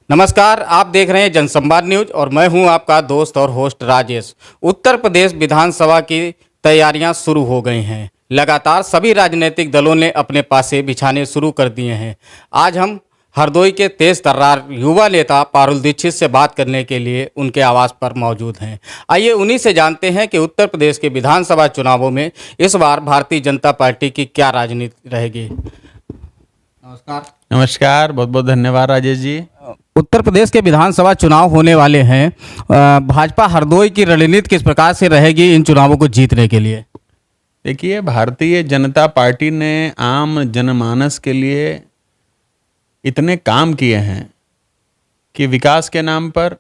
नमस्कार, आप देख रहे हैं जनसंवाद न्यूज और मैं हूं आपका दोस्त और होस्ट राजेश। उत्तर प्रदेश विधानसभा की तैयारियां शुरू हो गई हैं। लगातार सभी राजनीतिक दलों ने अपने पासे बिछाने शुरू कर दिए हैं। आज हम हरदोई के तेज तर्रार युवा नेता पारुल दीक्षित से बात करने के लिए उनके आवास पर मौजूद हैं। आइए उन्हीं से जानते हैं कि उत्तर प्रदेश के विधानसभा चुनावों में इस बार भारतीय जनता पार्टी की क्या राजनीति रहेगी। नमस्कार, बहुत बहुत धन्यवाद राजेश जी। उत्तर प्रदेश के विधानसभा चुनाव होने वाले हैं। भाजपा हरदोई की रणनीति किस प्रकार से रहेगी इन चुनावों को जीतने के लिए? देखिए, भारतीय जनता पार्टी ने आम जनमानस के लिए इतने काम किए हैं कि विकास के नाम पर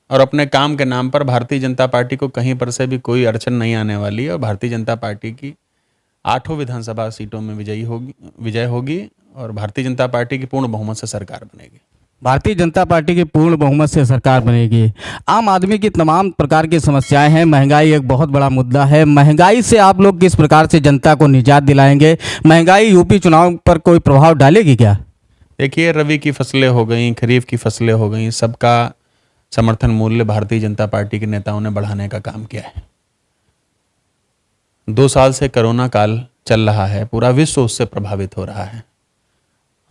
और अपने काम के नाम पर भारतीय जनता पार्टी को कहीं पर से भी कोई अड़चन नहीं आने वाली है और भारतीय जनता पार्टी की 8 विधानसभा सीटों में विजय होगी और भारतीय जनता पार्टी की पूर्ण बहुमत से सरकार बनेगी। भारतीय जनता पार्टी की पूर्ण बहुमत से सरकार बनेगी। आम आदमी की तमाम प्रकार की समस्याएं हैं। महंगाई एक बहुत बड़ा मुद्दा है। महंगाई से आप लोग किस प्रकार से जनता को निजात दिलाएंगे? महंगाई यूपी चुनाव पर कोई प्रभाव डालेगी क्या? देखिए, रबी की फसलें हो गई, खरीफ की फसलें हो गई, सबका समर्थन मूल्य भारतीय जनता पार्टी के नेताओं ने बढ़ाने का काम किया है। 2 साल से कोरोना काल चल रहा है, पूरा विश्व उससे प्रभावित हो रहा है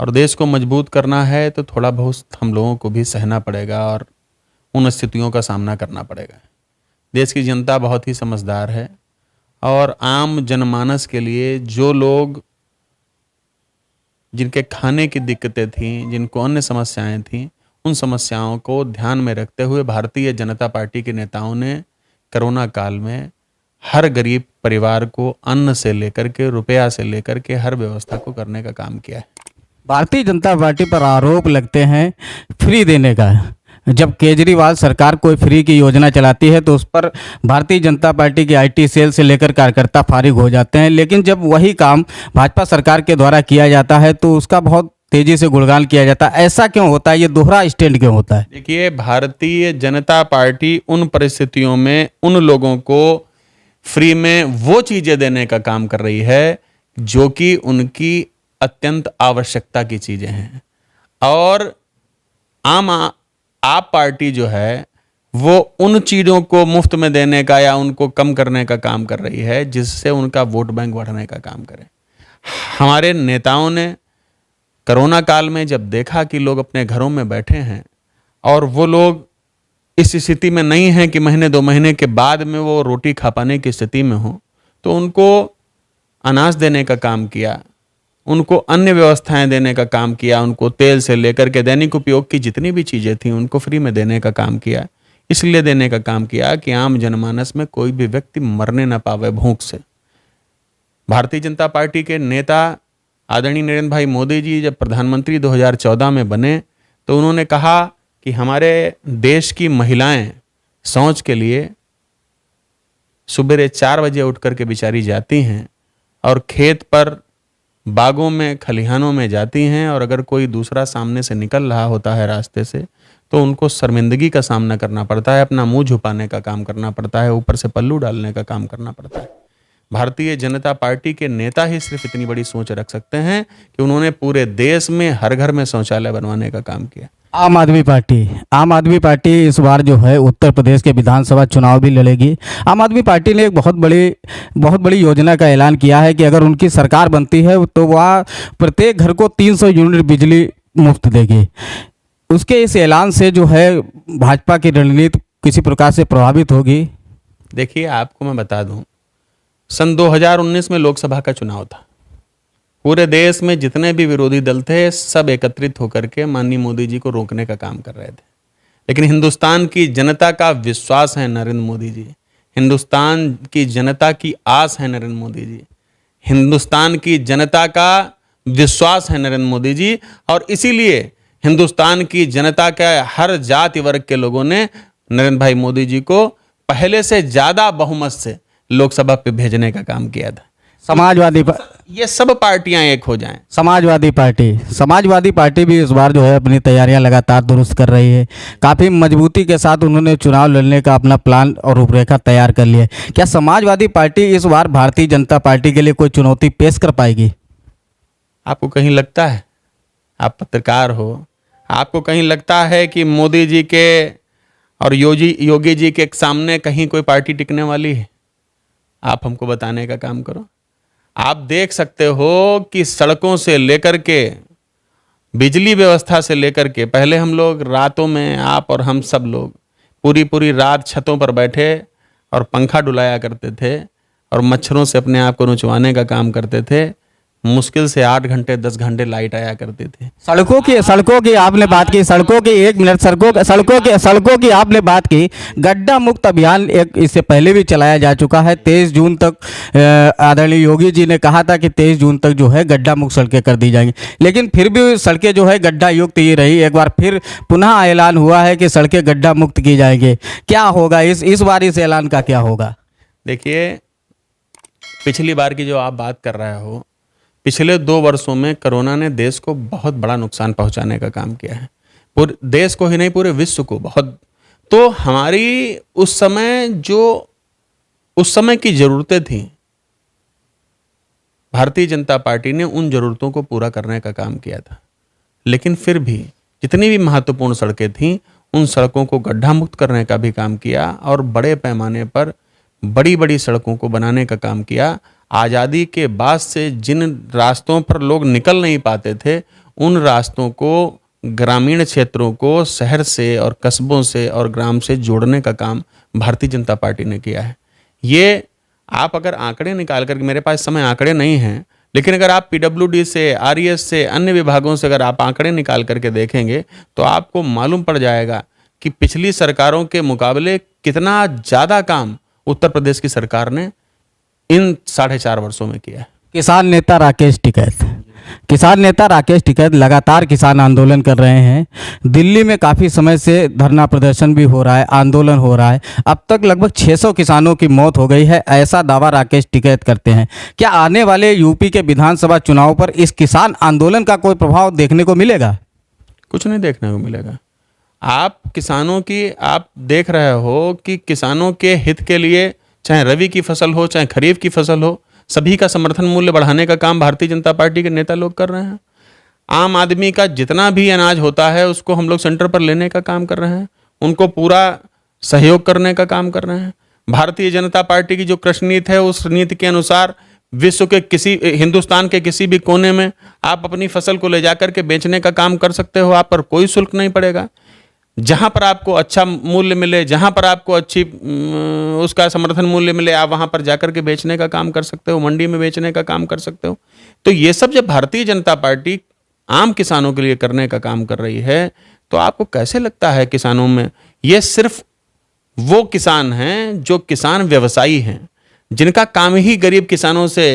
और देश को मजबूत करना है तो थोड़ा बहुत हम लोगों को भी सहना पड़ेगा और उन स्थितियों का सामना करना पड़ेगा। देश की जनता बहुत ही समझदार है और आम जनमानस के लिए जो लोग जिनके खाने की दिक्कतें थीं, जिनको अन्य समस्याएं थीं, उन समस्याओं को ध्यान में रखते हुए भारतीय जनता पार्टी के नेताओं ने कोरोना काल में हर गरीब परिवार को अन्न से लेकर के रुपया से लेकर के हर व्यवस्था को करने का काम किया है। भारतीय जनता पार्टी पर आरोप लगते हैं फ्री देने का। जब केजरीवाल सरकार कोई फ्री की योजना चलाती है तो उस पर भारतीय जनता पार्टी की आईटी सेल से लेकर कार्यकर्ता फारिग हो जाते हैं, लेकिन जब वही काम भाजपा सरकार के द्वारा किया जाता है तो उसका बहुत तेजी से गुणगान किया जाता है। ऐसा क्यों होता है? ये दोहरा स्टैंड क्यों होता है? देखिए, भारतीय जनता पार्टी उन परिस्थितियों में उन लोगों को फ्री में वो चीज़ें देने का काम कर रही है जो कि उनकी अत्यंत आवश्यकता की चीज़ें हैं और आप पार्टी जो है वो उन चीज़ों को मुफ्त में देने का या उनको कम करने का काम कर रही है जिससे उनका वोट बैंक बढ़ने का काम करे। हमारे नेताओं ने कोरोना काल में जब देखा कि लोग अपने घरों में बैठे हैं और वो लोग इस स्थिति में नहीं हैं कि महीने 2 महीने के बाद में वो रोटी खा पाने की स्थिति में हो, तो उनको अनाज देने का काम किया, उनको अन्य व्यवस्थाएं देने का काम किया, उनको तेल से लेकर के दैनिक उपयोग की जितनी भी चीज़ें थी उनको फ्री में देने का काम किया। इसलिए देने का काम किया कि आम जनमानस में कोई भी व्यक्ति मरने ना पावे भूख से। भारतीय जनता पार्टी के नेता आदरणीय नरेंद्र भाई मोदी जी जब प्रधानमंत्री 2014 में बने तो उन्होंने कहा कि हमारे देश की महिलाएं शौच के लिए सुबह 4 बजे उठ करके बेचारी जाती हैं और खेत पर बागों में खलिहानों में जाती हैं और अगर कोई दूसरा सामने से निकल रहा होता है रास्ते से तो उनको शर्मिंदगी का सामना करना पड़ता है, अपना मुंह छुपाने का काम करना पड़ता है, ऊपर से पल्लू डालने का काम करना पड़ता है। भारतीय जनता पार्टी के नेता ही सिर्फ इतनी बड़ी सोच रख सकते हैं कि उन्होंने पूरे देश में हर घर में शौचालय बनवाने का काम किया। आम आदमी पार्टी इस बार जो है उत्तर प्रदेश के विधानसभा चुनाव भी लड़ेगी। आम आदमी पार्टी ने एक बहुत बड़ी योजना का ऐलान किया है कि अगर उनकी सरकार बनती है तो वह प्रत्येक घर को 300 यूनिट बिजली मुफ्त देगी। उसके इस ऐलान से जो है भाजपा की रणनीति किसी प्रकार से प्रभावित होगी? देखिए, आपको मैं बता दूं, सन 2019 में लोकसभा का चुनाव था। पूरे देश में जितने भी विरोधी दल थे सब एकत्रित होकर के माननीय मोदी जी को रोकने का काम कर रहे थे, लेकिन हिंदुस्तान की जनता का विश्वास है नरेंद्र मोदी जी, हिंदुस्तान की जनता की आस है नरेंद्र मोदी जी, हिंदुस्तान की जनता का विश्वास है नरेंद्र मोदी जी और इसीलिए हिंदुस्तान की जनता के हर जाति वर्ग के लोगों ने नरेंद्र भाई मोदी जी को पहले से ज़्यादा बहुमत से लोकसभा पे भेजने का काम किया था। ये सब पार्टियां एक हो जाएं। समाजवादी पार्टी भी इस बार जो है अपनी तैयारियां लगातार दुरुस्त कर रही है। काफ़ी मजबूती के साथ उन्होंने चुनाव लड़ने का अपना प्लान और रूपरेखा तैयार कर लिया है। क्या समाजवादी पार्टी इस बार भारतीय जनता पार्टी के लिए कोई चुनौती पेश कर पाएगी? आपको कहीं लगता है? आप पत्रकार हो, आपको कहीं लगता है कि मोदी जी के और योगी जी के सामने कहीं कोई पार्टी टिकने वाली है? आप हमको बताने का काम करो। आप देख सकते हो कि सड़कों से लेकर के, बिजली व्यवस्था से लेकर के, पहले हम लोग रातों में, आप और हम सब लोग पूरी पूरी रात छतों पर बैठे और पंखा डुलाया करते थे और मच्छरों से अपने आप को नुचवाने का काम करते थे। मुश्किल से 8 घंटे 10 घंटे लाइट आया करती थी। सड़कों की आपने बात की, सड़कों की, एक मिनट, सड़कों की आपने बात की। गड्ढा मुक्त अभियान एक इससे पहले भी चलाया जा चुका है। 23 जून तक आदरणीय योगी जी ने कहा था कि 23 जून तक जो है गड्ढा मुक्त सड़कें कर दी जाएंगी, लेकिन फिर भी सड़कें जो है गड्ढा युक्त ही रही। एक बार फिर पुनः ऐलान हुआ है कि सड़कें गड्ढा मुक्त की जाएंगी। क्या होगा इस बार इस ऐलान का क्या होगा? देखिए, पिछली बार की जो आप बात कर रहे हो, पिछले 2 वर्षों में कोरोना ने देश को बहुत बड़ा नुकसान पहुंचाने का काम किया है। पूरे देश को ही नहीं, पूरे विश्व को बहुत। तो हमारी उस समय की ज़रूरतें थी, भारतीय जनता पार्टी ने उन ज़रूरतों को पूरा करने का काम किया था। लेकिन फिर भी जितनी भी महत्वपूर्ण सड़कें थीं, उन सड़कों को गड्ढा मुक्त करने का भी काम किया और बड़े पैमाने पर बड़ी बड़ी सड़कों को बनाने का काम किया। आज़ादी के बाद से जिन रास्तों पर लोग निकल नहीं पाते थे, उन रास्तों को, ग्रामीण क्षेत्रों को शहर से और कस्बों से और ग्राम से जोड़ने का काम भारतीय जनता पार्टी ने किया है। ये आप अगर आंकड़े निकाल कर, मेरे पास समय आंकड़े नहीं हैं, लेकिन अगर आप पीडब्ल्यूडी से, आरईएस से, अन्य विभागों से अगर आप आंकड़े निकाल करके देखेंगे तो आपको मालूम पड़ जाएगा कि पिछली सरकारों के मुकाबले कितना ज़्यादा काम उत्तर प्रदेश की सरकार ने इन 4.5 वर्षों में किया है। किसान नेता राकेश टिकैत लगातार किसान आंदोलन कर रहे हैं। दिल्ली में काफ़ी समय से धरना प्रदर्शन भी हो रहा है, आंदोलन हो रहा है। अब तक लगभग 600 किसानों की मौत हो गई है, ऐसा दावा राकेश टिकैत करते हैं। क्या आने वाले यूपी के विधानसभा चुनाव पर इस किसान आंदोलन का कोई प्रभाव देखने को मिलेगा? कुछ नहीं देखने को मिलेगा। आप किसानों की, आप देख रहे हो कि किसानों के हित के लिए, चाहे रबी की फसल हो चाहे खरीफ की फसल हो, सभी का समर्थन मूल्य बढ़ाने का काम भारतीय जनता पार्टी के नेता लोग कर रहे हैं। आम आदमी का जितना भी अनाज होता है उसको हम लोग सेंटर पर लेने का काम कर रहे हैं, उनको पूरा सहयोग करने का काम कर रहे हैं। भारतीय जनता पार्टी की जो कृषि नीति है, उस नीति के अनुसार विश्व के हिंदुस्तान के किसी भी कोने में आप अपनी फसल को ले जाकर के बेचने का काम कर सकते हो। आप पर कोई शुल्क नहीं पड़ेगा। जहाँ पर आपको अच्छा मूल्य मिले, जहाँ पर आपको अच्छी उसका समर्थन मूल्य मिले, आप वहाँ पर जाकर के बेचने का काम कर सकते हो, मंडी में बेचने का काम कर सकते हो। तो ये सब जब भारतीय जनता पार्टी आम किसानों के लिए करने का काम कर रही है, तो आपको कैसे लगता है किसानों में? ये सिर्फ वो किसान हैं जो किसान व्यवसायी हैं, जिनका काम ही गरीब किसानों से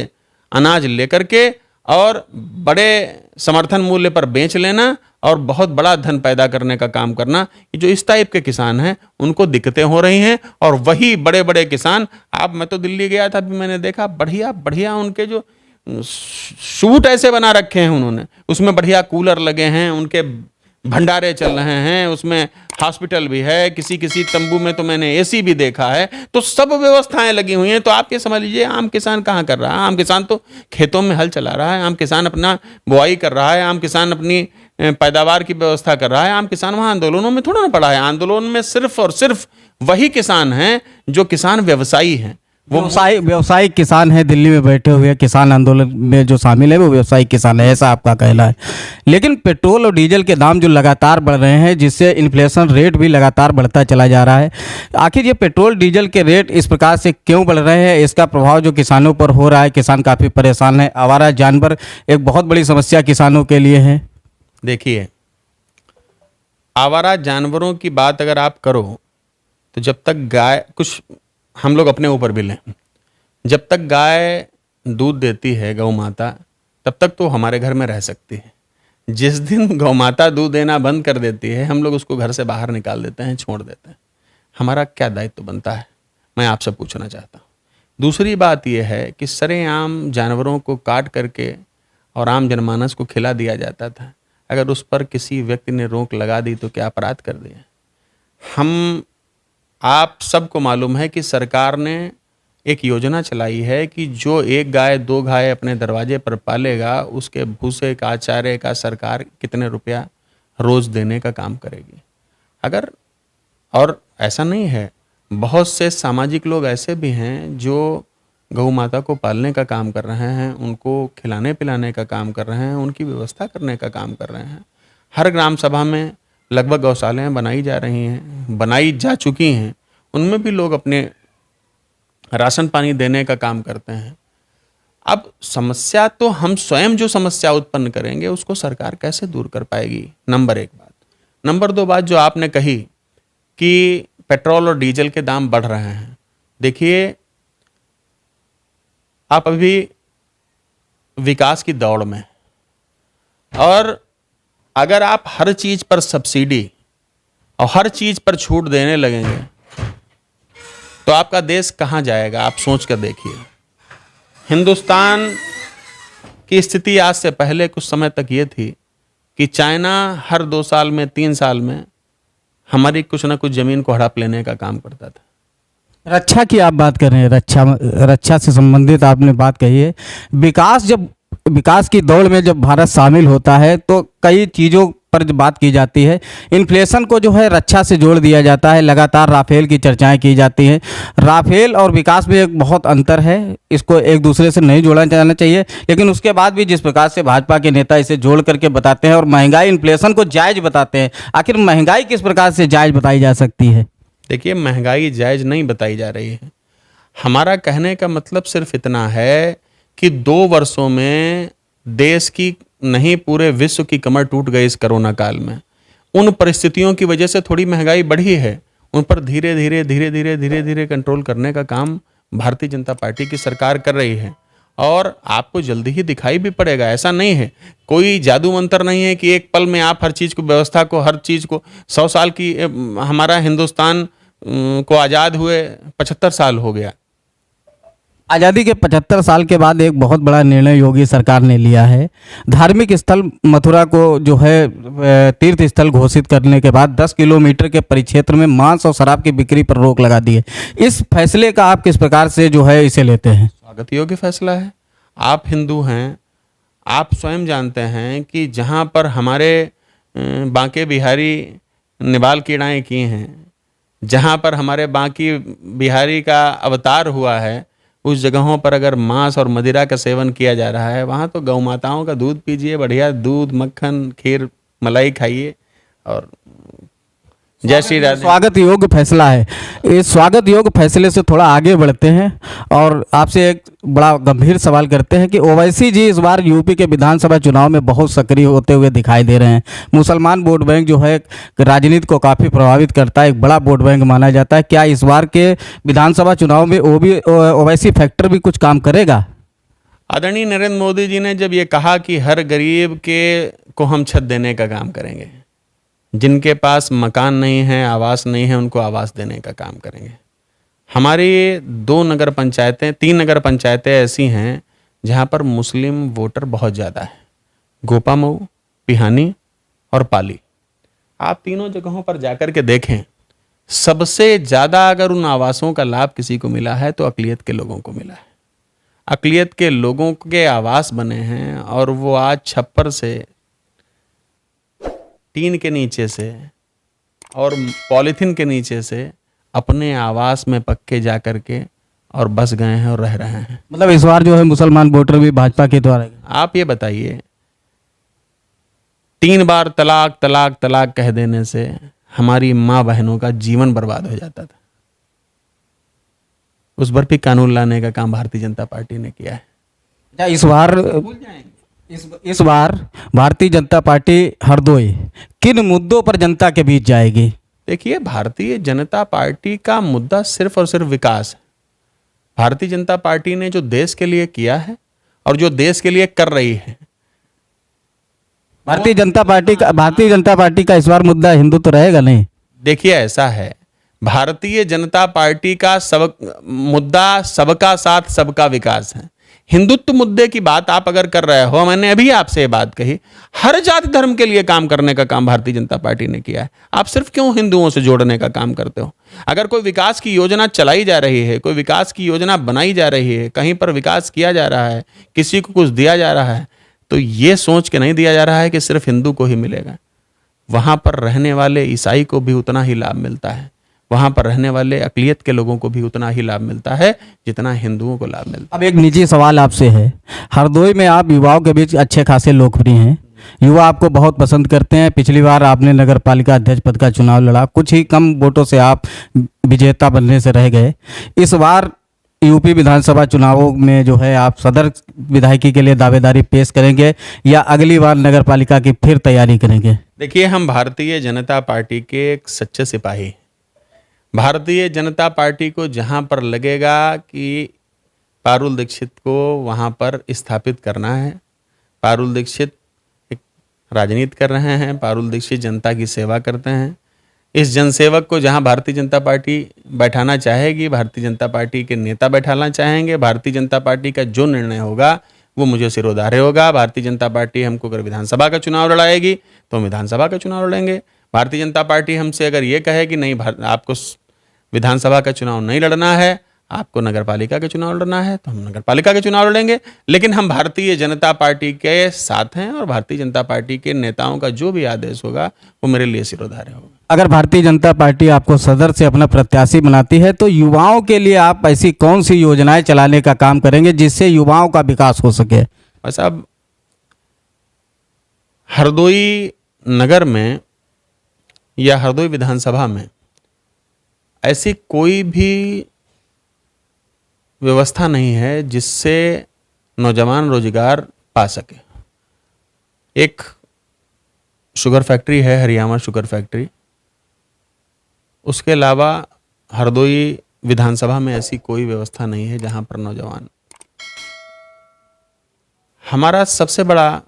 अनाज लेकर के और बड़े समर्थन मूल्य पर बेच लेना और बहुत बड़ा धन पैदा करने का काम करना। जो इस टाइप के किसान हैं उनको दिक्कतें हो रही हैं। और वही बड़े बड़े किसान, मैं तो दिल्ली गया था, अभी मैंने देखा बढ़िया बढ़िया उनके जो सूट ऐसे बना रखे हैं उन्होंने, उसमें बढ़िया कूलर लगे हैं, उनके भंडारे चल रहे हैं, उसमें हॉस्पिटल भी है, किसी किसी तंबू में तो मैंने एसी भी देखा है। तो सब व्यवस्थाएं लगी हुई हैं। तो आप ये समझ लीजिए आम किसान कहाँ कर रहा है? आम किसान तो खेतों में हल चला रहा है, आम किसान अपना बुआई कर रहा है, आम किसान अपनी पैदावार की व्यवस्था कर रहा है। आम किसान वहाँ आंदोलनों में थोड़ा ना पड़ा है। आंदोलन में सिर्फ और सिर्फ वही किसान हैं जो किसान व्यवसायी हैं, वो व्यवसायिक किसान है। दिल्ली में बैठे हुए किसान आंदोलन में जो शामिल है वो व्यवसायिक किसान है, ऐसा आपका कहना है। लेकिन पेट्रोल और डीजल के दाम जो लगातार बढ़ रहे हैं, जिससे इन्फ्लेशन रेट भी लगातार बढ़ता चला जा रहा है, आखिर ये पेट्रोल डीजल के रेट इस प्रकार से क्यों बढ़ रहे हैं? इसका प्रभाव जो किसानों पर हो रहा है, किसान काफ़ी परेशान है। आवारा जानवर एक बहुत बड़ी समस्या किसानों के लिए है। देखिए, आवारा जानवरों की बात अगर आप करो तो जब तक गाय, कुछ हम लोग अपने ऊपर भी लें, जब तक गाय दूध देती है, गौ माता, तब तक तो हमारे घर में रह सकती है। जिस दिन गौ माता दूध देना बंद कर देती है, हम लोग उसको घर से बाहर निकाल देते हैं, छोड़ देते हैं। हमारा क्या दायित्व बनता है, मैं आपसे पूछना चाहता हूँ। दूसरी बात यह है कि सरेआम जानवरों को काट करके और आम जनमानस को खिला दिया जाता था। अगर उस पर किसी व्यक्ति ने रोक लगा दी तो क्या अपराध कर दिया? आप सबको मालूम है कि सरकार ने एक योजना चलाई है कि जो 1 गाय 2 गाय अपने दरवाजे पर पालेगा, उसके भूसे का, चारे का सरकार कितने रुपया रोज़ देने का काम करेगी। अगर, और ऐसा नहीं है, बहुत से सामाजिक लोग ऐसे भी हैं जो गौ माता को पालने का काम कर रहे हैं, उनको खिलाने पिलाने का काम कर रहे हैं, उनकी व्यवस्था करने का काम कर रहे हैं। हर ग्राम सभा में लगभग गौशालाएँ बनाई जा रही हैं, बनाई जा चुकी हैं, उनमें भी लोग अपने राशन पानी देने का काम करते हैं। अब समस्या तो हम स्वयं जो समस्या उत्पन्न करेंगे उसको सरकार कैसे दूर कर पाएगी, नंबर एक बात। नंबर दो बात जो आपने कही कि पेट्रोल और डीजल के दाम बढ़ रहे हैं। देखिए, आप अभी विकास की दौड़ में, और अगर आप हर चीज पर सब्सिडी और हर चीज पर छूट देने लगेंगे तो आपका देश कहाँ जाएगा, आप सोच कर देखिए। हिंदुस्तान की स्थिति आज से पहले कुछ समय तक ये थी कि चाइना हर 2 साल में 3 साल में हमारी कुछ ना कुछ जमीन को हड़प लेने का काम करता था। रक्षा की आप बात कर रहे हैं, रक्षा से संबंधित आपने बात कही है। विकास की दौड़ में जब भारत शामिल होता है तो कई चीज़ों पर बात की जाती है। इन्फ्लेशन को जो है रक्षा से जोड़ दिया जाता है। लगातार राफेल की चर्चाएं की जाती हैं। राफेल और विकास में एक बहुत अंतर है, इसको एक दूसरे से नहीं जोड़ा जाना चाहिए। लेकिन उसके बाद भी जिस प्रकार से भाजपा के नेता इसे जोड़ करके बताते हैं और महंगाई, इन्फ्लेशन को जायज़ बताते हैं, आखिर महंगाई किस प्रकार से जायज़ बताई जा सकती है? देखिए, महंगाई जायज़ नहीं बताई जा रही है। हमारा कहने का मतलब सिर्फ इतना है कि 2 वर्षों में देश की नहीं पूरे विश्व की कमर टूट गई इस कोरोना काल में। उन परिस्थितियों की वजह से थोड़ी महंगाई बढ़ी है, उन पर धीरे धीरे कंट्रोल करने का काम भारतीय जनता पार्टी की सरकार कर रही है, और आपको जल्दी ही दिखाई भी पड़ेगा। ऐसा नहीं है, कोई जादू मंत्र नहीं है कि एक पल में आप हर चीज़ को, व्यवस्था को, हर चीज़ को, 100 साल की, हमारा हिंदुस्तान को आज़ाद हुए 75 साल हो गया। आज़ादी के 75 साल के बाद एक बहुत बड़ा निर्णय योगी सरकार ने लिया है। धार्मिक स्थल मथुरा को जो है तीर्थ स्थल घोषित करने के बाद 10 किलोमीटर के परिक्षेत्र में मांस और शराब की बिक्री पर रोक लगा दी है। इस फैसले का आप किस प्रकार से जो है इसे लेते हैं? स्वागत योग्य फैसला है। आप हिंदू हैं, आप स्वयं जानते हैं कि जहाँ पर हमारे बांके बिहारी निबाल कीड़ाएँ की हैं, जहाँ पर हमारे बांकी बिहारी का अवतार हुआ है, उस जगहों पर अगर मांस और मदिरा का सेवन किया जा रहा है, वहाँ तो गौ माताओं का दूध पीजिए, बढ़िया दूध, मक्खन, खीर, मलाई खाइए, और जय श्री राधे। स्वागत योग्य फैसला है। इस स्वागत योग्य फैसले से थोड़ा आगे बढ़ते हैं और आपसे एक बड़ा गंभीर सवाल करते हैं कि ओवैसी जी इस बार यूपी के विधानसभा चुनाव में बहुत सक्रिय होते हुए दिखाई दे रहे हैं। मुसलमान वोट बैंक जो है राजनीति को काफ़ी प्रभावित करता है, एक बड़ा वोट बैंक माना जाता है। क्या इस बार के विधानसभा चुनाव में ओवैसी फैक्टर भी कुछ काम करेगा? आदरणीय नरेंद्र मोदी जी ने जब ये कहा कि हर गरीब को हम छत देने का काम करेंगे, जिनके पास मकान नहीं है, आवास नहीं है, उनको आवास देने का काम करेंगे। हमारी 3 नगर पंचायतें ऐसी हैं जहां पर मुस्लिम वोटर बहुत ज़्यादा है, गोपामऊ, पिहानी और पाली। आप तीनों जगहों पर जाकर के देखें, सबसे ज़्यादा अगर उन आवासों का लाभ किसी को मिला है तो अक़लियत के लोगों को मिला है। अक़लियत के लोगों के आवास बने हैं और वो आज छप्पर से, टीन के नीचे से और पॉलीथीन के नीचे से अपने आवास में पक्के जा कर के और बस गए हैं और रह रहे हैं। मतलब इस बार जो है मुसलमान वोटर भी भाजपा के द्वारा। आप ये बताइए, 3 बार तलाक तलाक तलाक कह देने से हमारी माँ बहनों का जीवन बर्बाद हो जाता था। उस पर भी कानून लाने का काम भारतीय जनता पार्टी ने किया है। इस बार भारतीय जनता पार्टी हरदोई किन मुद्दों पर जनता के बीच जाएगी? देखिए, भारतीय जनता पार्टी का मुद्दा सिर्फ और सिर्फ विकास है। भारतीय जनता पार्टी ने जो देश के लिए किया है और जो देश के लिए कर रही है, भारतीय जनता पार्टी का इस बार मुद्दा हिंदुत्व रहेगा नहीं? देखिए, ऐसा है, भारतीय जनता पार्टी का मुद्दा सबका साथ सबका विकास है। हिंदुत्व मुद्दे की बात आप अगर कर रहे हो, मैंने अभी आपसे ये बात कही, हर जाति धर्म के लिए काम करने का काम भारतीय जनता पार्टी ने किया है। आप सिर्फ क्यों हिंदुओं से जोड़ने का काम करते हो? अगर कोई विकास की योजना चलाई जा रही है, कोई विकास की योजना बनाई जा रही है, कहीं पर विकास किया जा रहा है, किसी को कुछ दिया जा रहा है, तो ये सोच के नहीं दिया जा रहा है कि सिर्फ हिंदू को ही मिलेगा। वहाँ पर रहने वाले ईसाई को भी उतना ही लाभ मिलता है, वहाँ पर रहने वाले अक़लियत के लोगों को भी उतना ही लाभ मिलता है जितना हिंदुओं को लाभ मिलता है। अब एक निजी सवाल आपसे है, हरदोई में आप युवाओं के बीच अच्छे खासे लोकप्रिय हैं, युवा आपको बहुत पसंद करते हैं। पिछली बार आपने नगर पालिका अध्यक्ष पद का चुनाव लड़ा, कुछ ही कम वोटों से आप विजेता बनने से रह गए। इस बार यूपी विधानसभा चुनावों में जो है आप सदर विधायकी के लिए दावेदारी पेश करेंगे या अगली बार नगर पालिका की फिर तैयारी करेंगे? देखिए, हम भारतीय जनता पार्टी के एक सच्चे सिपाही हैं। भारतीय जनता पार्टी को जहाँ पर लगेगा कि पारुल दीक्षित को वहाँ पर स्थापित करना है, पारुल दीक्षित एक राजनीति कर रहे हैं, पारुल दीक्षित जनता की सेवा करते हैं, इस जनसेवक को जहाँ भारतीय जनता पार्टी बैठाना चाहेगी, भारतीय जनता पार्टी के नेता बैठाना चाहेंगे, भारतीय जनता पार्टी का जो निर्णय होगा वो मुझे सिरोधार्य होगा। भारतीय जनता पार्टी हमको अगर विधानसभा का चुनाव लड़ाएगी तो हम विधानसभा का चुनाव लड़ेंगे। भारतीय जनता पार्टी हमसे अगर ये कहे कि नहीं, आपको विधानसभा का चुनाव नहीं लड़ना है, आपको नगरपालिका के चुनाव लड़ना है, तो हम नगरपालिका के चुनाव लड़ेंगे। लेकिन हम भारतीय जनता पार्टी के साथ हैं और भारतीय जनता पार्टी के नेताओं का जो भी आदेश होगा वो मेरे लिए सिरोधार्य होगा। अगर भारतीय जनता पार्टी आपको सदर से अपना प्रत्याशी बनाती है तो युवाओं के लिए आप ऐसी कौन सी योजनाएं चलाने का काम करेंगे जिससे युवाओं का विकास हो सके? भाई साहब, हरदोई नगर में या हरदोई विधानसभा में ऐसी कोई भी व्यवस्था नहीं है जिससे नौजवान रोजगार पा सके। एक शुगर फैक्ट्री है, हरियाणा शुगर फैक्ट्री, उसके अलावा हरदोई विधानसभा में ऐसी कोई व्यवस्था नहीं है जहां पर नौजवान। हमारा सबसे बड़ा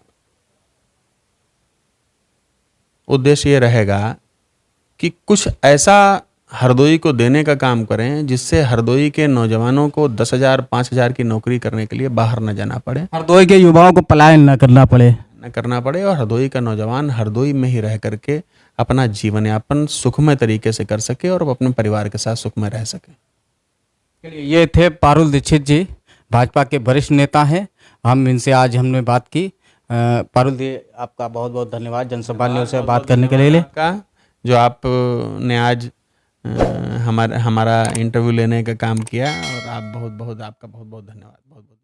उद्देश्य ये रहेगा कि कुछ ऐसा हरदोई को देने का काम करें जिससे हरदोई के नौजवानों को 10,000 5,000 की नौकरी करने के लिए बाहर न जाना पड़े, हरदोई के युवाओं को पलायन न करना पड़े और हरदोई का नौजवान हरदोई में ही रह करके अपना जीवन यापन सुखमय तरीके से कर सके और अपने परिवार के साथ सुखमय रह सके। चलिए, ये थे पारुल दीक्षित जी, भाजपा के वरिष्ठ नेता हैं। हमने बात की। पारुल जी, आपका बहुत बहुत धन्यवाद जनसंपर्क न्यूज़ से बात करने के लिए। जो आपने आज हमारा इंटरव्यू लेने का काम किया, और आपका बहुत बहुत धन्यवाद। बहुत बहुत